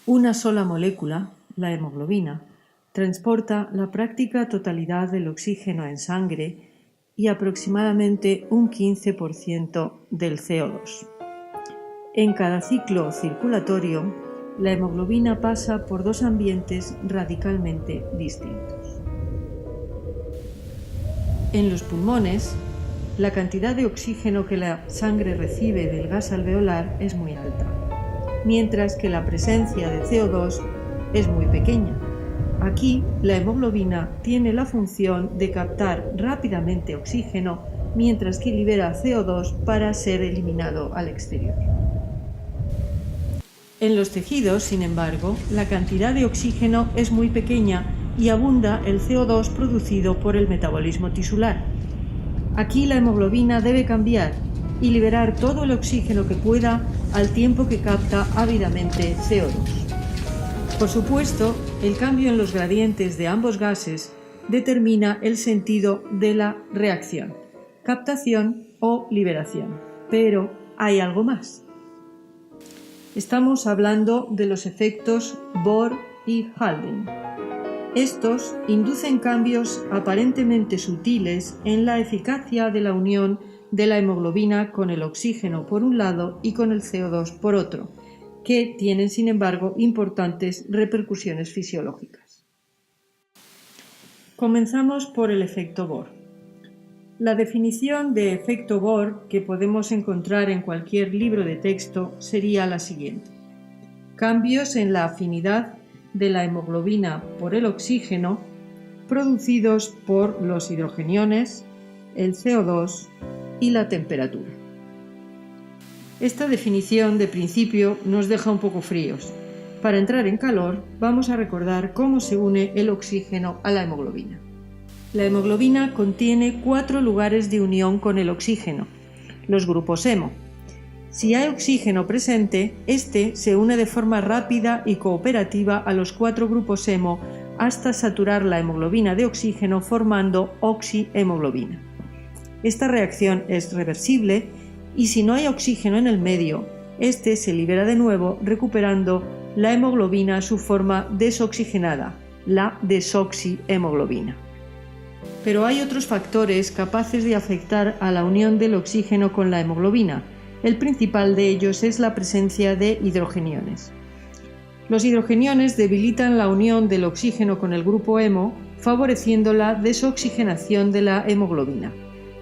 Una sola molécula, la hemoglobina, transporta la práctica totalidad del oxígeno en sangre y aproximadamente un 15% del CO2. En cada ciclo circulatorio, la hemoglobina pasa por dos ambientes radicalmente distintos. En los pulmones, la cantidad de oxígeno que la sangre recibe del gas alveolar es muy alta, mientras que la presencia de CO2 es muy pequeña. Aquí, la hemoglobina tiene la función de captar rápidamente oxígeno, mientras que libera CO2 para ser eliminado al exterior. En los tejidos, sin embargo, la cantidad de oxígeno es muy pequeña y abunda el CO2 producido por el metabolismo tisular. Aquí la hemoglobina debe cambiar y liberar todo el oxígeno que pueda al tiempo que capta ávidamente CO2. Por supuesto, el cambio en los gradientes de ambos gases determina el sentido de la reacción, captación o liberación. Pero hay algo más. Estamos hablando de los efectos Bohr y Haldane. Estos inducen cambios aparentemente sutiles en la eficacia de la unión de la hemoglobina con el oxígeno por un lado y con el CO2 por otro, que tienen, sin embargo, importantes repercusiones fisiológicas. Comenzamos por el efecto Bohr. La definición de efecto Bohr que podemos encontrar en cualquier libro de texto sería la siguiente: cambios en la afinidad de la hemoglobina por el oxígeno producidos por los hidrogeniones, el CO2 y la temperatura. Esta definición de principio nos deja un poco fríos. Para entrar en calor, vamos a recordar cómo se une el oxígeno a la hemoglobina. La hemoglobina contiene 4 lugares de unión con el oxígeno, los grupos hemo. Si hay oxígeno presente, este se une de forma rápida y cooperativa a los 4 grupos hemo hasta saturar la hemoglobina de oxígeno formando oxihemoglobina. Esta reacción es reversible y si no hay oxígeno en el medio, este se libera de nuevo recuperando la hemoglobina a su forma desoxigenada, la desoxihemoglobina. Pero hay otros factores capaces de afectar a la unión del oxígeno con la hemoglobina. El principal de ellos es la presencia de hidrogeniones. Los hidrogeniones debilitan la unión del oxígeno con el grupo hemo, favoreciendo la desoxigenación de la hemoglobina.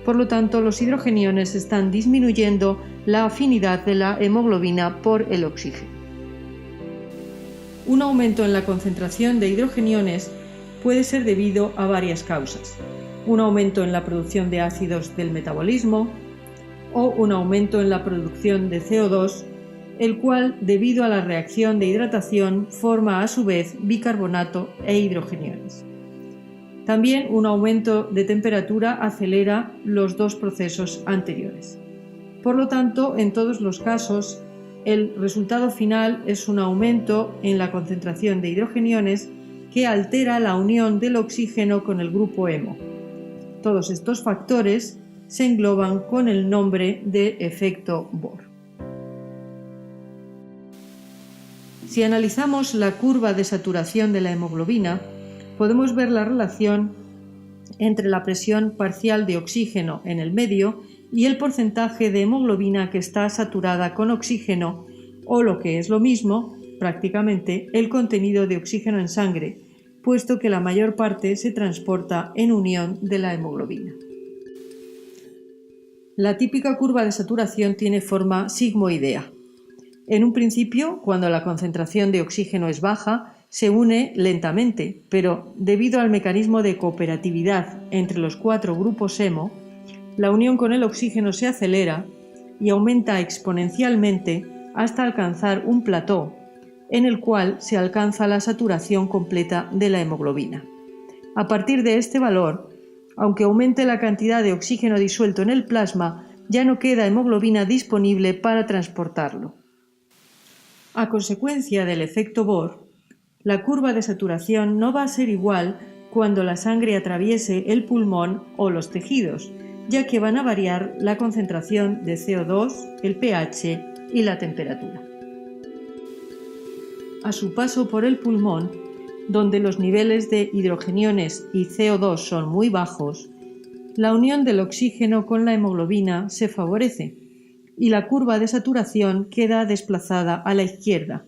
Por lo tanto, los hidrogeniones están disminuyendo la afinidad de la hemoglobina por el oxígeno. Un aumento en la concentración de hidrogeniones puede ser debido a varias causas: un aumento en la producción de ácidos del metabolismo o un aumento en la producción de CO2, el cual, debido a la reacción de hidratación, forma a su vez bicarbonato e hidrogeniones. También un aumento de temperatura acelera los dos procesos anteriores. Por lo tanto, en todos los casos, el resultado final es un aumento en la concentración de hidrogeniones que altera la unión del oxígeno con el grupo hemo. Todos estos factores se engloban con el nombre de efecto Bohr. Si analizamos la curva de saturación de la hemoglobina, podemos ver la relación entre la presión parcial de oxígeno en el medio y el porcentaje de hemoglobina que está saturada con oxígeno, o lo que es lo mismo, prácticamente, el contenido de oxígeno en sangre, puesto que la mayor parte se transporta en unión de la hemoglobina. La típica curva de saturación tiene forma sigmoidea. En un principio, cuando la concentración de oxígeno es baja, se une lentamente, pero debido al mecanismo de cooperatividad entre los 4 grupos hemo, la unión con el oxígeno se acelera y aumenta exponencialmente hasta alcanzar un plató, en el cual se alcanza la saturación completa de la hemoglobina. A partir de este valor, aunque aumente la cantidad de oxígeno disuelto en el plasma, ya no queda hemoglobina disponible para transportarlo. A consecuencia del efecto Bohr, la curva de saturación no va a ser igual cuando la sangre atraviese el pulmón o los tejidos, ya que van a variar la concentración de CO2, el pH y la temperatura. a su paso por el pulmón, donde los niveles de hidrogeniones y CO2 son muy bajos, la unión del oxígeno con la hemoglobina se favorece y la curva de saturación queda desplazada a la izquierda,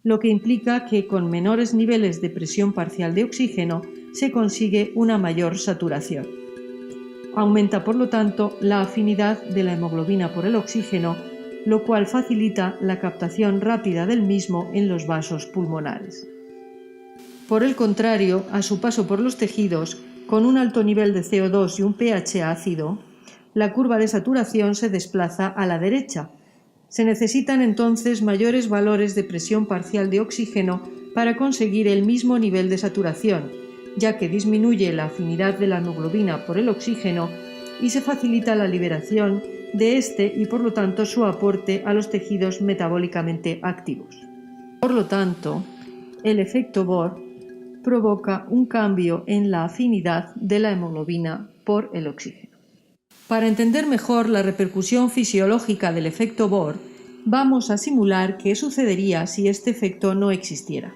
lo que implica que con menores niveles de presión parcial de oxígeno se consigue una mayor saturación. Aumenta, por lo tanto, la afinidad de la hemoglobina por el oxígeno, lo cual facilita la captación rápida del mismo en los vasos pulmonares. Por el contrario, a su paso por los tejidos, con un alto nivel de CO2 y un pH ácido, la curva de saturación se desplaza a la derecha. Se necesitan entonces mayores valores de presión parcial de oxígeno para conseguir el mismo nivel de saturación, ya que disminuye la afinidad de la hemoglobina por el oxígeno y se facilita la liberación de este y por lo tanto su aporte a los tejidos metabólicamente activos. Por lo tanto, el efecto Bohr provoca un cambio en la afinidad de la hemoglobina por el oxígeno. Para entender mejor la repercusión fisiológica del efecto Bohr, vamos a simular qué sucedería si este efecto no existiera.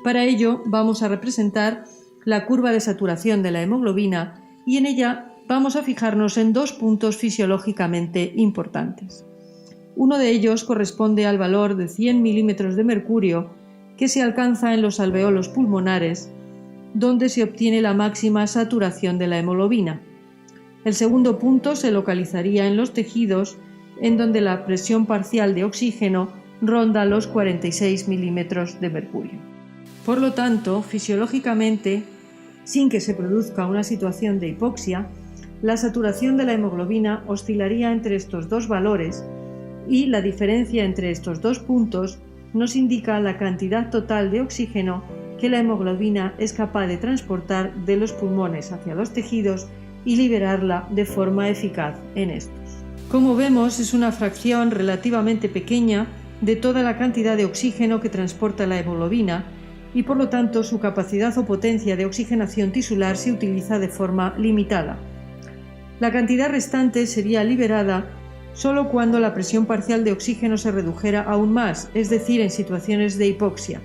Para ello, vamos a representar la curva de saturación de la hemoglobina y en ella vamos a fijarnos en dos puntos fisiológicamente importantes. Uno de ellos corresponde al valor de 100 milímetros de mercurio que se alcanza en los alveolos pulmonares, donde se obtiene la máxima saturación de la hemoglobina. El segundo punto se localizaría en los tejidos, en donde la presión parcial de oxígeno ronda los 46 milímetros de mercurio. Por lo tanto, fisiológicamente, sin que se produzca una situación de hipoxia, la saturación de la hemoglobina oscilaría entre estos dos valores y la diferencia entre estos dos puntos nos indica la cantidad total de oxígeno que la hemoglobina es capaz de transportar de los pulmones hacia los tejidos y liberarla de forma eficaz en estos. Como vemos, es una fracción relativamente pequeña de toda la cantidad de oxígeno que transporta la hemoglobina y por lo tanto su capacidad o potencia de oxigenación tisular se utiliza de forma limitada. La cantidad restante sería liberada solo cuando la presión parcial de oxígeno se redujera aún más, es decir, en situaciones de hipoxia,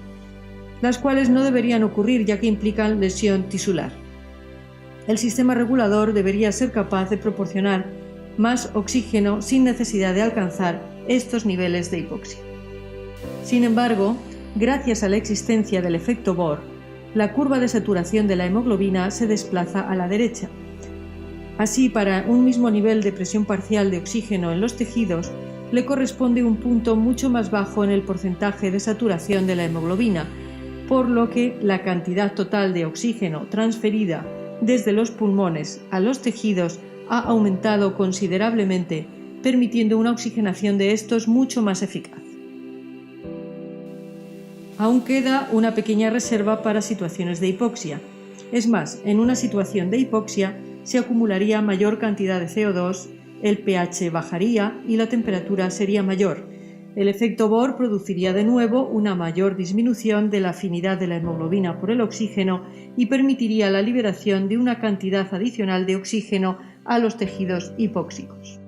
las cuales no deberían ocurrir ya que implican lesión tisular. El sistema regulador debería ser capaz de proporcionar más oxígeno sin necesidad de alcanzar estos niveles de hipoxia. Sin embargo, gracias a la existencia del efecto Bohr, la curva de saturación de la hemoglobina se desplaza a la derecha. Así, para un mismo nivel de presión parcial de oxígeno en los tejidos, le corresponde un punto mucho más bajo en el porcentaje de saturación de la hemoglobina, por lo que la cantidad total de oxígeno transferida desde los pulmones a los tejidos ha aumentado considerablemente, permitiendo una oxigenación de estos mucho más eficaz. Aún queda una pequeña reserva para situaciones de hipoxia. Es más, en una situación de hipoxia se acumularía mayor cantidad de CO2, el pH bajaría y la temperatura sería mayor. El efecto Bohr produciría de nuevo una mayor disminución de la afinidad de la hemoglobina por el oxígeno y permitiría la liberación de una cantidad adicional de oxígeno a los tejidos hipóxicos.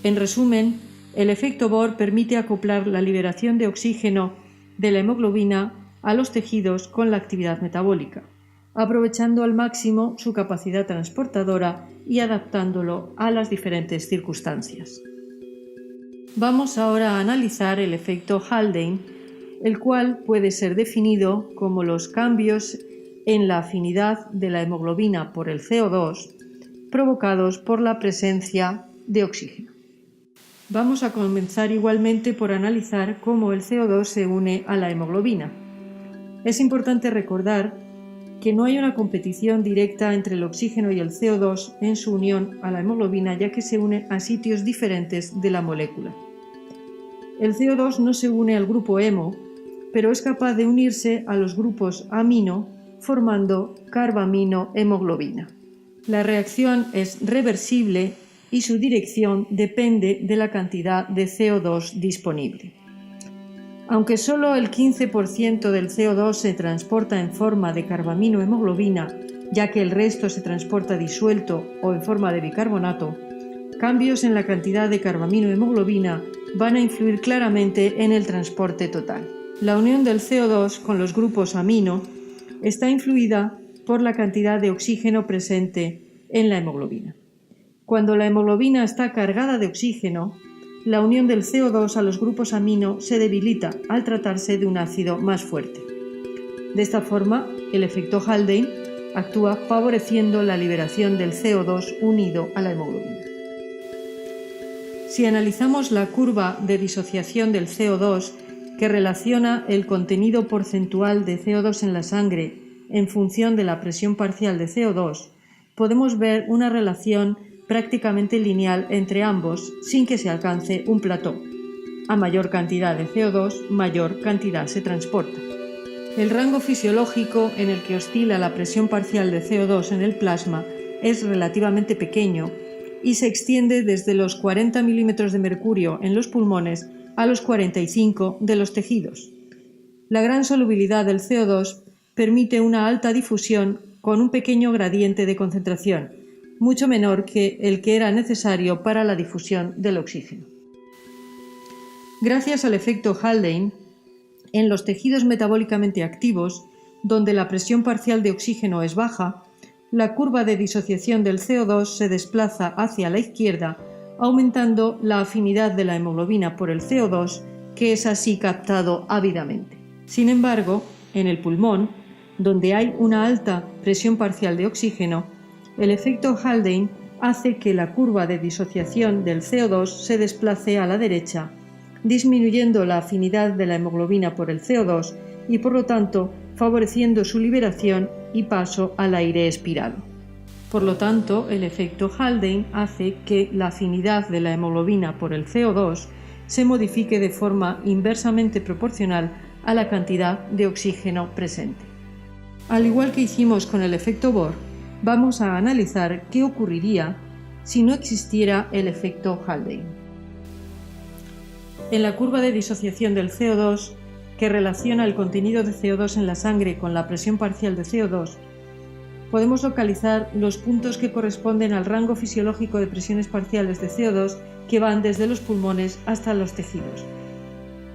En resumen, el efecto Bohr permite acoplar la liberación de oxígeno de la hemoglobina a los tejidos con la actividad metabólica, aprovechando al máximo su capacidad transportadora y adaptándolo a las diferentes circunstancias. Vamos ahora a analizar el efecto Haldane, el cual puede ser definido como los cambios en la afinidad de la hemoglobina por el CO2 provocados por la presencia de oxígeno. Vamos a comenzar igualmente por analizar cómo el CO2 se une a la hemoglobina. Es importante recordar que no hay una competición directa entre el oxígeno y el CO2 en su unión a la hemoglobina, ya que se une a sitios diferentes de la molécula. El CO2 no se une al grupo hemo, pero es capaz de unirse a los grupos amino formando carbamino-hemoglobina. La reacción es reversible y su dirección depende de la cantidad de CO2 disponible. Aunque solo el 15% del CO2 se transporta en forma de carbamino-hemoglobina, ya que el resto se transporta disuelto o en forma de bicarbonato, cambios en la cantidad de carbamino-hemoglobina van a influir claramente en el transporte total. La unión del CO2 con los grupos amino está influida por la cantidad de oxígeno presente en la hemoglobina. Cuando la hemoglobina está cargada de oxígeno, la unión del CO2 a los grupos amino se debilita al tratarse de un ácido más fuerte. De esta forma, el efecto Haldane actúa favoreciendo la liberación del CO2 unido a la hemoglobina. Si analizamos la curva de disociación del CO2 que relaciona el contenido porcentual de CO2 en la sangre en función de la presión parcial de CO2, podemos ver una relación prácticamente lineal entre ambos sin que se alcance un plató. A mayor cantidad de CO2, mayor cantidad se transporta. El rango fisiológico en el que oscila la presión parcial de CO2 en el plasma es relativamente pequeño y se extiende desde los 40 milímetros de mercurio en los pulmones a los 45 de los tejidos. La gran solubilidad del CO2 permite una alta difusión con un pequeño gradiente de concentración, mucho menor que el que era necesario para la difusión del oxígeno. Gracias al efecto Haldane, en los tejidos metabólicamente activos, donde la presión parcial de oxígeno es baja, la curva de disociación del CO2 se desplaza hacia la izquierda, aumentando la afinidad de la hemoglobina por el CO2, que es así captado ávidamente. Sin embargo, en el pulmón, donde hay una alta presión parcial de oxígeno, el efecto Haldane hace que la curva de disociación del CO2 se desplace a la derecha, disminuyendo la afinidad de la hemoglobina por el CO2 y, por lo tanto, favoreciendo su liberación y paso al aire expirado. Por lo tanto, el efecto Haldane hace que la afinidad de la hemoglobina por el CO2 se modifique de forma inversamente proporcional a la cantidad de oxígeno presente. Al igual que hicimos con el efecto Bohr, vamos a analizar qué ocurriría si no existiera el efecto Haldane. En la curva de disociación del CO2, que relaciona el contenido de CO2 en la sangre con la presión parcial de CO2, podemos localizar los puntos que corresponden al rango fisiológico de presiones parciales de CO2 que van desde los pulmones hasta los tejidos.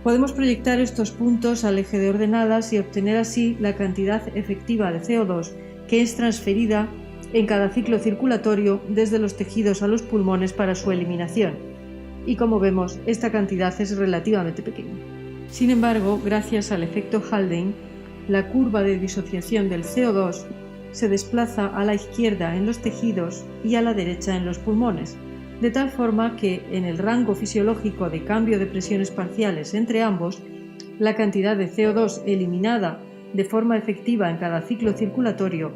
Podemos proyectar estos puntos al eje de ordenadas y obtener así la cantidad efectiva de CO2 que es transferida en cada ciclo circulatorio desde los tejidos a los pulmones para su eliminación. Y como vemos, esta cantidad es relativamente pequeña. Sin embargo, gracias al efecto Haldane, la curva de disociación del CO2 se desplaza a la izquierda en los tejidos y a la derecha en los pulmones, de tal forma que en el rango fisiológico de cambio de presiones parciales entre ambos, la cantidad de CO2 eliminada de forma efectiva en cada ciclo circulatorio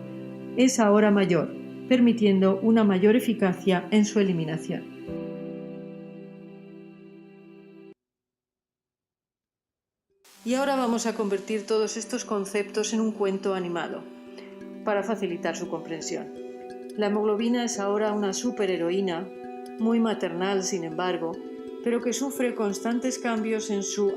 es ahora mayor, permitiendo una mayor eficacia en su eliminación. Y ahora vamos a convertir todos estos conceptos en un cuento animado, para facilitar su comprensión. La hemoglobina es ahora una superheroína, muy maternal sin embargo, pero que sufre constantes cambios en su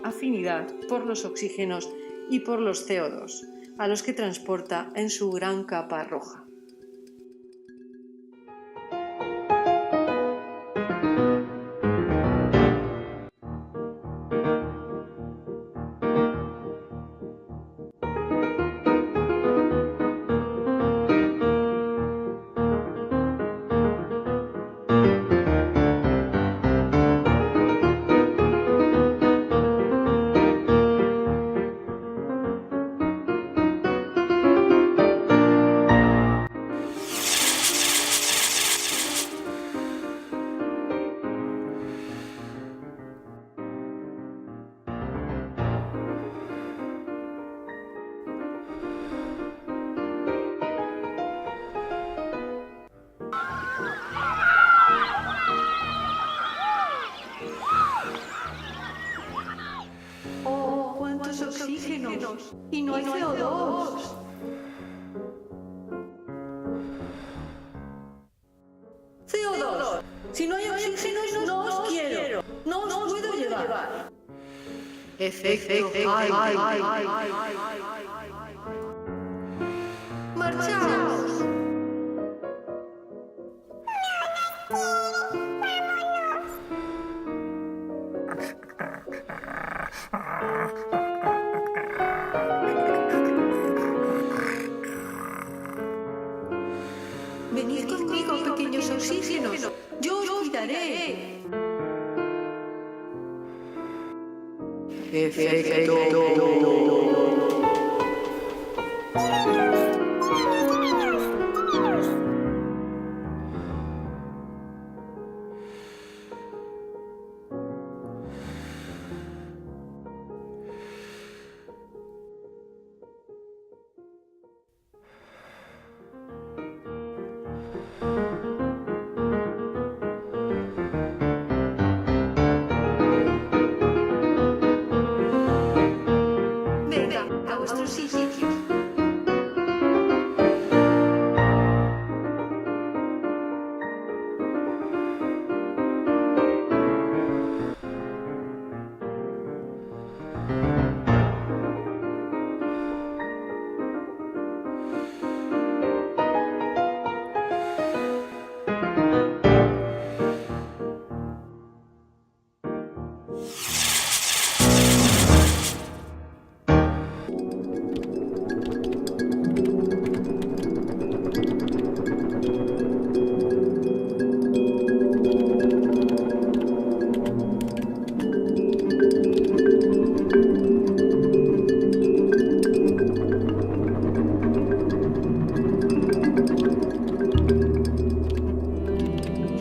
afinidad por los oxígenos y por los CO2, a los que transporta en su gran capa roja. Oxígenos y no hay CO2. CO2. Si no hay oxígenos, no os quiero. No os puedo llevar. Efecto ¡marchaos! Vámonos. cuidaré. Efecto. Venga, a vuestros sitios.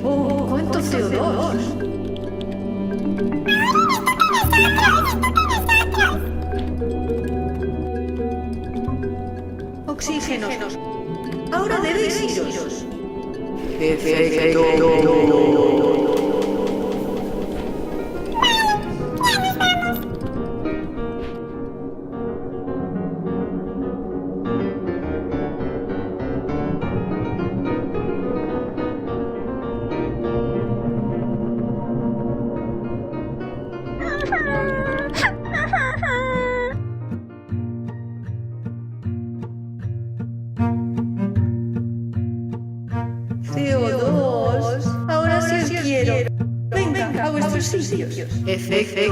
¡Oh, cuánto CO2! Oxígenos. Ahora debéis iros. Efecto. CO2. Ahora sí os quiero. Venga, a vuestros sitios. Efecto.